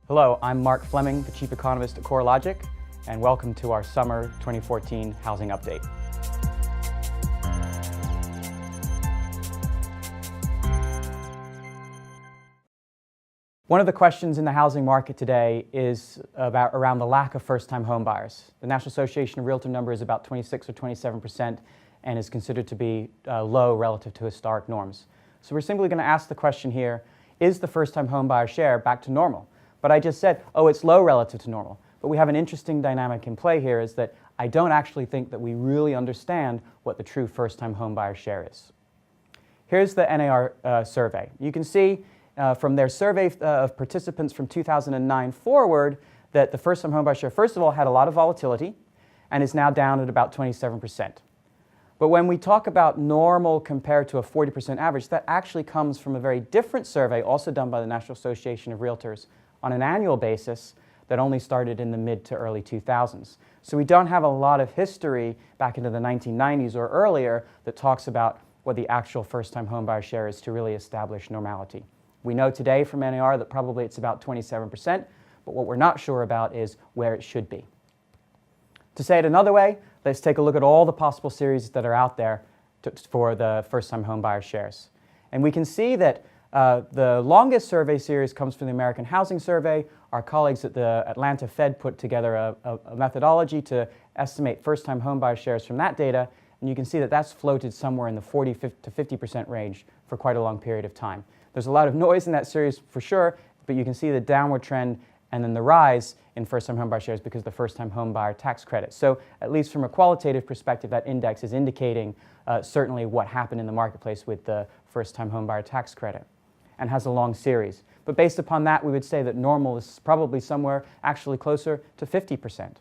Hello, I'm Mark Fleming, the Chief Economist at CoreLogic, and welcome to our Summer 2014 Housing Update. One of the questions in the housing market today is around the lack of first-time home buyers. The National Association of Realtor number is about 26 or 27% and is considered to be low relative to historic norms. So we're simply going to ask the question here, is the first-time home buyer share back to normal? But I just said, oh, it's low relative to normal. But we have an interesting dynamic in play here is that I don't actually think that we really understand what the true first-time home buyer share is. Here's the NAR survey. You can see from their survey of participants from 2009 forward that the first-time home buyer share, first of all, had a lot of volatility and is now down at about 27%. But when we talk about normal compared to a 40% average, that actually comes from a very different survey also done by the National Association of Realtors on an annual basis that only started in the mid to early 2000s. So we don't have a lot of history back into the 1990s or earlier that talks about what the actual first-time home buyer share is to really establish normality. We know today from NAR that probably it's about 27%, but what we're not sure about is where it should be. To say it another way, let's take a look at all the possible series that are out there for the first-time home buyer shares. And we can see that the longest survey series comes from the American Housing Survey. Our colleagues at the Atlanta Fed put together a methodology to estimate first-time home buyer shares from that data, and you can see that that's floated somewhere in the 40 to 50% range for quite a long period of time. There's a lot of noise in that series for sure, but you can see the downward trend and then the rise in first-time home buyer shares because of the first-time home buyer tax credit. So at least from a qualitative perspective, that index is indicating certainly what happened in the marketplace with the first-time home buyer tax credit and has a long series. But based upon that, we would say that normal is probably somewhere actually closer to 50%.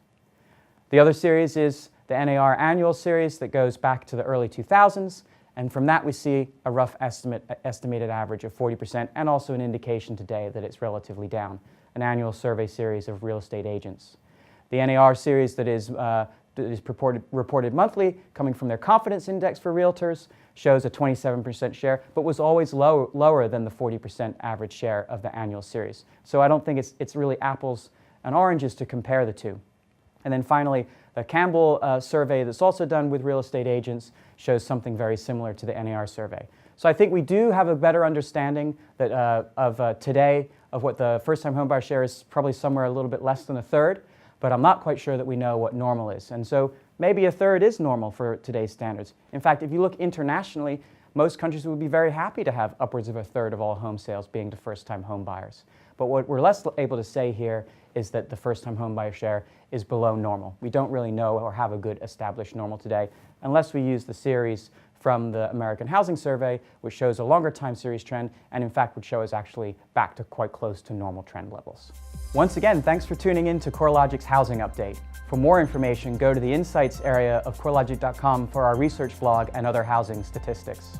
The other series is the NAR annual series that goes back to the early 2000s. And from that, we see a rough estimated average of 40% and also an indication today that it's relatively down, an annual survey series of real estate agents. The NAR series that is reported monthly, coming from their confidence index for realtors, shows a 27% share, but was always lower than the 40% average share of the annual series. So I don't think it's really apples and oranges to compare the two. And then finally, the Campbell survey that's also done with real estate agents shows something very similar to the NAR survey. So I think we do have a better understanding that, today of what the first-time homebuyer share is, probably somewhere a little bit less than a third, but I'm not quite sure that we know what normal is. And so maybe a third is normal for today's standards. In fact, if you look internationally, most countries would be very happy to have upwards of a third of all home sales being to first-time home buyers. But what we're less able to say here is that the first-time home buyer share is below normal. We don't really know or have a good established normal today unless we use the series from the American Housing Survey, which shows a longer time series trend and in fact would show us actually back to quite close to normal trend levels. Once again, thanks for tuning in to CoreLogic's Housing Update. For more information, go to the Insights area of CoreLogic.com for our research blog and other housing statistics.